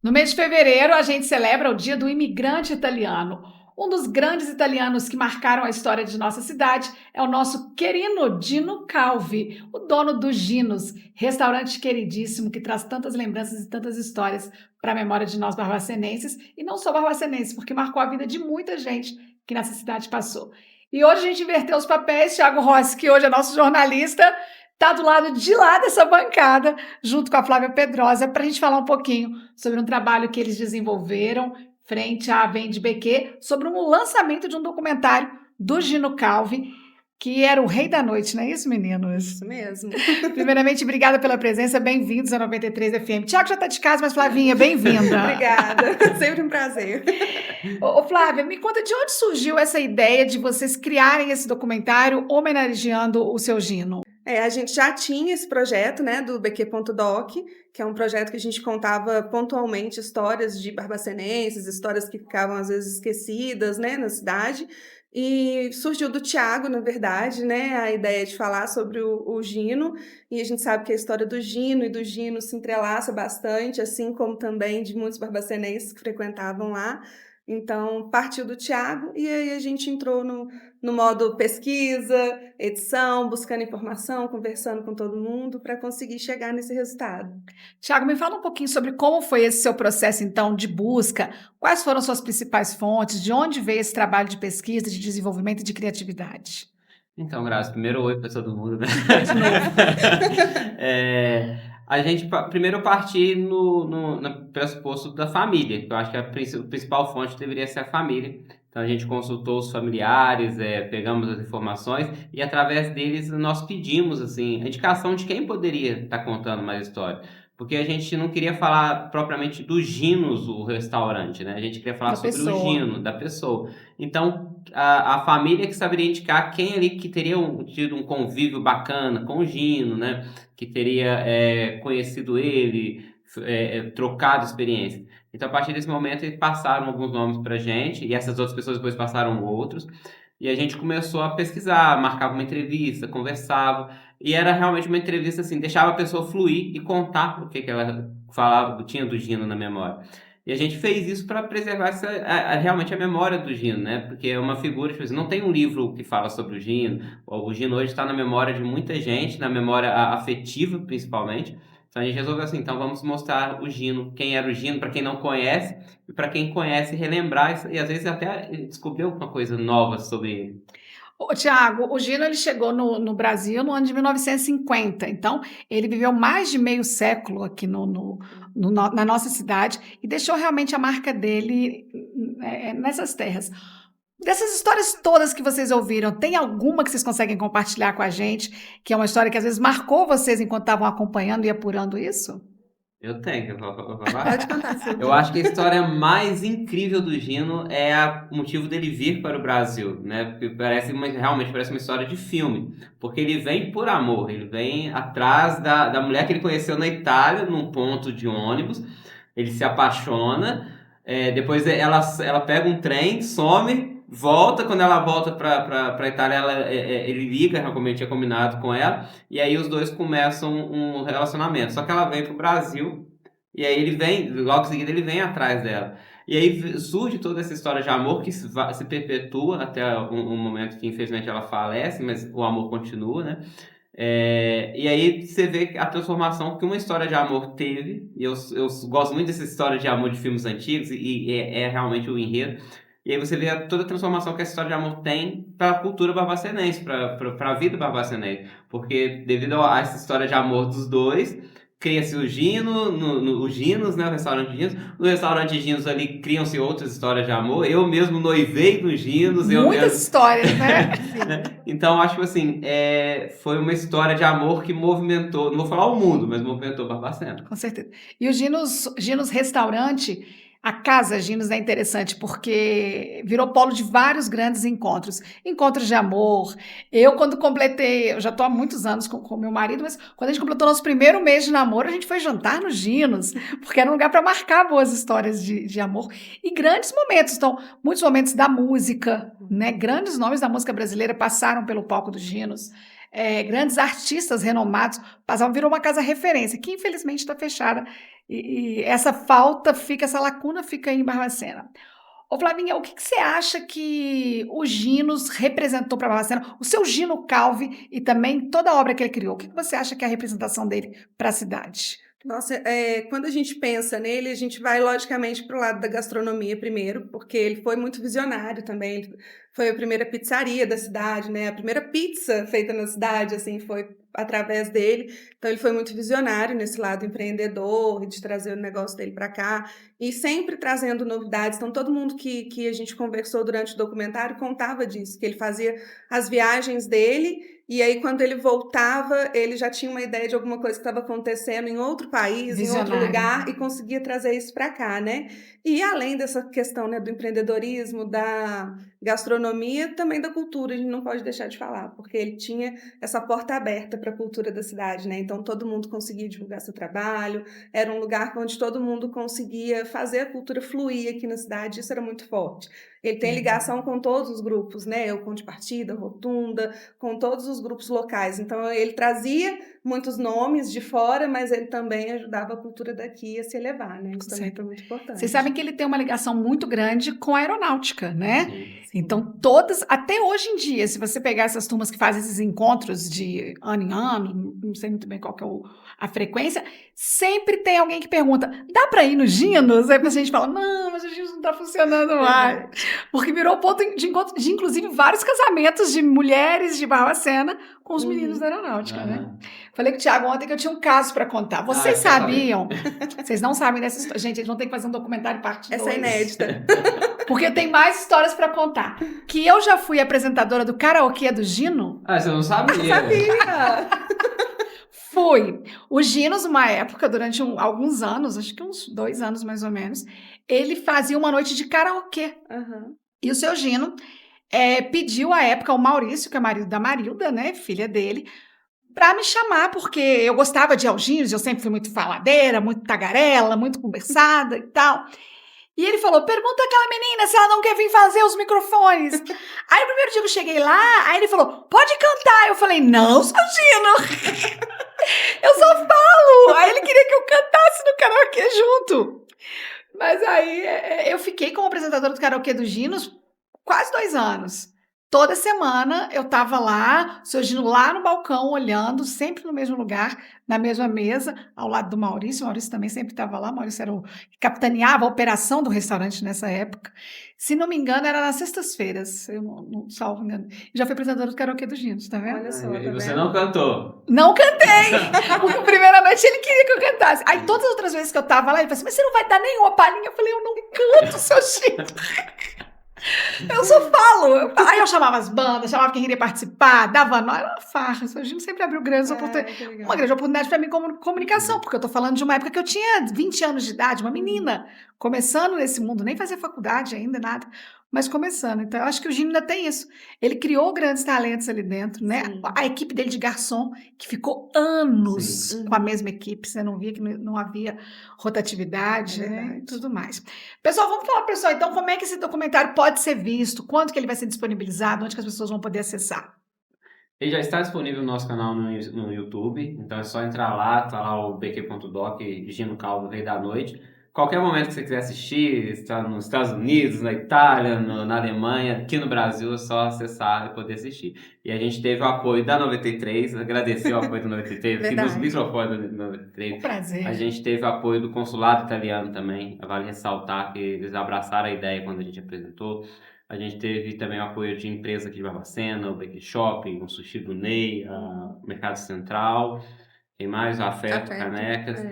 No mês de fevereiro, a gente celebra o Dia do Imigrante Italiano. Um dos grandes italianos que marcaram a história de nossa cidade é o nosso querido Dino Calvi, o dono do Ginos, restaurante queridíssimo que traz tantas lembranças e tantas histórias para a memória de nós barbacenenses, e não só barbacenenses, porque marcou a vida de muita gente que nessa cidade passou. E hoje a gente inverteu os papéis, Thiago Rossi, que hoje é nosso jornalista, está do lado de lá dessa bancada, junto com a Flávia Pedrosa, para a gente falar um pouquinho sobre um trabalho que eles desenvolveram frente à Vende BQ, sobre um lançamento de um documentário do Gino Calvi, que era o rei da noite, não é isso, meninos? Isso mesmo. Primeiramente, obrigada pela presença, bem-vindos a 93 FM. Tiago já está de casa, mas Flavinha, bem-vinda. Obrigada, sempre um prazer. Ô, Flávia, me conta de onde surgiu essa ideia de vocês criarem esse documentário homenageando o seu Gino? A gente já tinha esse projeto, né, do BQ.doc, que é um projeto que a gente contava pontualmente histórias de barbacenenses, histórias que ficavam às vezes esquecidas, né, na cidade. E surgiu do Thiago, na verdade, né, a ideia de falar sobre o Gino. E a gente sabe que a história do Gino e do Gino se entrelaça bastante, assim como também de muitos barbacenenses que frequentavam lá. Então, partiu do Thiago e aí a gente entrou no modo pesquisa, edição, buscando informação, conversando com todo mundo para conseguir chegar nesse resultado. Tiago, me fala um pouquinho sobre como foi esse seu processo, então, de busca, quais foram suas principais fontes, de onde veio esse trabalho de pesquisa, de desenvolvimento e de criatividade? Então, Graça, primeiro oi para todo mundo, né? De novo. A gente primeiro partir no pressuposto da família, que eu acho que a principal fonte deveria ser a família. Então a gente consultou os familiares, pegamos as informações e através deles nós pedimos assim, a indicação de quem poderia estar contando mais história. Porque a gente não queria falar propriamente do Ginos, o restaurante, né? A gente queria falar sobre o Gino, da pessoa. Então, a família que saberia indicar quem ali que teria tido um convívio bacana com o Gino, né? Que teria conhecido ele, trocado experiência. Então, a partir desse momento, eles passaram alguns nomes pra gente, e essas outras pessoas depois passaram outros, e a gente começou a pesquisar, marcava uma entrevista, conversava, e era realmente uma entrevista assim, deixava a pessoa fluir e contar o que ela falava, tinha do Gino na memória. E a gente fez isso para preservar realmente a memória do Gino, né? Porque é uma figura, tipo assim, não tem um livro que fala sobre o Gino. O Gino hoje está na memória de muita gente, na memória afetiva principalmente. Então a gente resolveu assim, então vamos mostrar o Gino, quem era o Gino, para quem não conhece, e para quem conhece relembrar e às vezes até descobrir alguma coisa nova sobre ele. Ô, Tiago, o Gino ele chegou no Brasil no ano de 1950, então ele viveu mais de meio século aqui na nossa cidade e deixou realmente a marca dele nessas terras. Dessas histórias todas que vocês ouviram, tem alguma que vocês conseguem compartilhar com a gente, que é uma história que às vezes marcou vocês enquanto estavam acompanhando e apurando isso? Eu tenho, eu vou falar. Pode contar, sim. Eu acho que a história mais incrível do Gino é o motivo dele vir para o Brasil, né? Porque realmente parece uma história de filme. Porque ele vem por amor, ele vem atrás da mulher que ele conheceu na Itália, num ponto de ônibus. Ele se apaixona, depois ela pega um trem, some, volta. Quando ela volta para Itália, ele liga, como ele tinha combinado com ela, e aí os dois começam um relacionamento. Só que ela vem pro Brasil. E aí ele vem, logo em seguida ele vem atrás dela. E aí surge toda essa história de amor que se perpetua até um momento que infelizmente ela falece, mas o amor continua, né? E aí você vê a transformação que uma história de amor teve, e eu gosto muito dessa história de amor de filmes antigos, e é realmente o enredo. E aí você vê toda a transformação que essa história de amor tem para a cultura barbacenense, para a vida barbacenense. Porque devido a essa história de amor dos dois, cria-se o Gino, o Ginos, né, o restaurante Ginos. No restaurante Ginos ali criam-se outras histórias de amor. Eu mesmo noivei no Ginos. Muitas histórias, né? Então, acho que assim, foi uma história de amor que movimentou, não vou falar o mundo, mas movimentou Barbacena. Com certeza. E o Ginos Restaurante, a Casa Ginos é interessante porque virou polo de vários grandes encontros. Encontros de amor. Quando completei, eu já estou há muitos anos com meu marido, mas quando a gente completou nosso primeiro mês de namoro, a gente foi jantar no Ginos, porque era um lugar para marcar boas histórias de amor e grandes momentos. Então, muitos momentos da música, né? Grandes nomes da música brasileira passaram pelo palco do Ginos. grandes artistas renomados passavam, virou uma casa referência, que infelizmente está fechada. E essa essa lacuna fica aí em Barbacena. Ô Flavinha, o que você acha que o Ginos representou para Barbacena? O seu Gino Calvi e também toda a obra que ele criou. O que você acha que é a representação dele para a cidade? Nossa, quando a gente pensa nele, a gente vai logicamente para o lado da gastronomia primeiro, porque ele foi muito visionário também. Ele foi a primeira pizzaria da cidade, né? A primeira pizza feita na cidade, assim, foi através dele. Então ele foi muito visionário nesse lado empreendedor, de trazer o negócio dele para cá e sempre trazendo novidades. Então todo mundo que a gente conversou durante o documentário contava disso, que ele fazia as viagens dele. E aí, quando ele voltava, ele já tinha uma ideia de alguma coisa que estava acontecendo em outro país, em outro lugar, e conseguia trazer isso para cá, né? E além dessa questão, né, do empreendedorismo, da gastronomia, também da cultura, a gente não pode deixar de falar, porque ele tinha essa porta aberta para a cultura da cidade, né? Então, todo mundo conseguia divulgar seu trabalho, era um lugar onde todo mundo conseguia fazer a cultura fluir aqui na cidade, isso era muito forte. Ele tem ligação com todos os grupos, né? O Ponto de Partida, Rotunda, com todos os grupos locais. Então, ele trazia muitos nomes de fora, mas ele também ajudava a cultura daqui a se elevar, né? Isso também foi muito importante. Vocês sabem que ele tem uma ligação muito grande com a aeronáutica, né? Sim. Então, até hoje em dia, se você pegar essas turmas que fazem esses encontros de ano em ano, não sei muito bem qual que é a frequência, sempre tem alguém que pergunta, dá para ir no Ginos? Aí a gente fala, não, mas o Ginos não está funcionando mais. Porque virou ponto de encontro de, inclusive, vários casamentos de mulheres de Barbacena com os meninos da aeronáutica, né? Falei com o Thiago ontem que eu tinha um caso para contar. Vocês sabiam? Vocês não sabem dessa história. Gente, eles vão ter que fazer um documentário parte 2. Essa é inédita. Porque eu tenho mais histórias para contar. Que eu já fui apresentadora do karaokê do Gino. Ah, você não sabia? Sabia! Fui. O Ginos, uma época, durante alguns anos, acho que uns 2 anos mais ou menos, ele fazia uma noite de karaokê. E o seu Gino pediu à época o Maurício, que é marido da Marilda, né, filha dele, para me chamar, porque eu gostava de Ginos, eu sempre fui muito faladeira, muito tagarela, muito conversada e tal. E ele falou, pergunta aquela menina se ela não quer vir fazer os microfones. Aí o primeiro dia que eu cheguei lá, aí ele falou, pode cantar. Eu falei, não, seu Gino, eu só falo. Aí ele queria que eu cantasse no karaokê junto. Mas aí eu fiquei como apresentadora do karaokê do Ginos quase 2 anos. Toda semana eu estava lá, o seu Gino lá no balcão, olhando, sempre no mesmo lugar, na mesma mesa, ao lado do Maurício. O Maurício também sempre estava lá. O Maurício era capitaneava a operação do restaurante nessa época. Se não me engano, era nas sextas-feiras, eu não salvo engano. Já fui apresentadora do karaokê do Ginos, tá vendo? Olha só, E você não cantou? Não cantei! Porque a primeira noite ele queria que eu cantasse. Aí todas as outras vezes que eu estava lá, ele falou assim, mas você não vai dar nenhuma palhinha? Eu falei, eu não canto, seu Gino. Eu só falo. Aí eu chamava as bandas, chamava quem queria participar, dava nó, era uma farra. O Gino sempre abriu grandes oportunidades. Uma grande oportunidade para mim como comunicação, porque eu tô falando de uma época que eu tinha 20 anos de idade, uma menina, começando nesse mundo, nem fazia faculdade ainda, nada, mas começando. Então, eu acho que o Gino ainda tem isso. Ele criou grandes talentos ali dentro, né? Sim. A equipe dele de garçom, que ficou anos Sim. com a mesma equipe, você não via que não havia rotatividade, É né? verdade. E tudo mais. Pessoal, vamos falar, pessoal, então, como é que esse documentário pode ser visto? Quando que ele vai ser disponibilizado? Onde que as pessoas vão poder acessar? Ele já está disponível no nosso canal no YouTube, então é só entrar lá, tá lá o bq.doc, Gino Calvo, Rei da Noite. Qualquer momento que você quiser assistir, está nos Estados Unidos, na Itália, na Alemanha, aqui no Brasil, é só acessar e poder assistir. E a gente teve o apoio da 93, agradecer o apoio da 93, aqui nos Verdade. microfones da 93. Um prazer. A gente teve o apoio do consulado italiano também, vale ressaltar que eles abraçaram a ideia quando a gente apresentou. A gente teve também o apoio de empresa aqui de Barbacena, o Bakery Shopping, o Sushi do Ney, o Mercado Central, tem mais o Afeto, Canecas.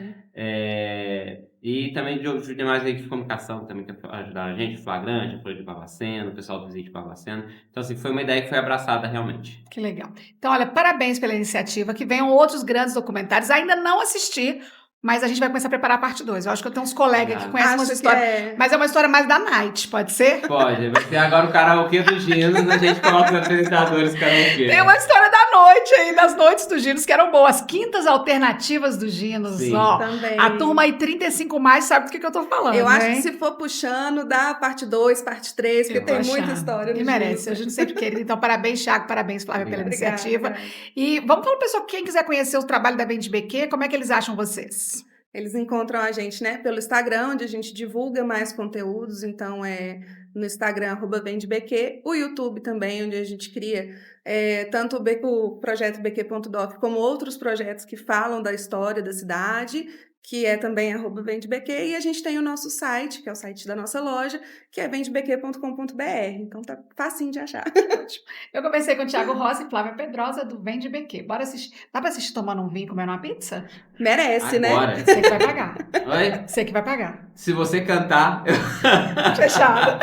E também de demais equipes de comunicação também que ajudaram a gente, Flagrante, a Folha de Barbacena, o pessoal do Visite Barbacena. Então, assim, foi uma ideia que foi abraçada realmente. Que legal. Então, olha, parabéns pela iniciativa, que venham outros grandes documentários. Ainda não assisti, mas a gente vai começar a preparar a parte 2. Eu acho que eu tenho uns colegas que conhecem essa história. Mas é uma história mais da Night, pode ser? Pode, vai ter agora o karaokê do Ginos, a gente coloca os apresentadores karaokê. Tem uma história da noite aí das noites dos Ginos, que eram boas. Quintas alternativas dos Ginos, Sim. ó. Também. A turma aí 35 mais sabe do que eu tô falando, Eu acho né? que se for puxando, dá parte 2, parte 3, porque Eu tem acho. muita história no E merece. O Gino. Gino sempre querido. Então, parabéns, Thiago. Parabéns, Flávia, pela Obrigado. iniciativa. Obrigada. E vamos falar, pessoal, quem quiser conhecer o trabalho da Vende BQ, como é que eles acham vocês? Eles encontram a gente, né, pelo Instagram, onde a gente divulga mais conteúdos, então é no Instagram, @vendebq, o YouTube também, onde a gente cria tanto o projeto bq.doc, como outros projetos que falam da história da cidade, que é também @vendebq, e a gente tem o nosso site, que é o site da nossa loja, que é vendebq.com.br, então tá facinho de achar. Ótimo. Eu conversei com o Thiago Rossi e Flávia Pedrosa, do Vende BQ. Bora assistir. Dá pra assistir tomando um vinho, comendo uma pizza? Merece, né? Agora. Você que vai pagar. Oi? Você que vai pagar. Se você cantar. Fechado.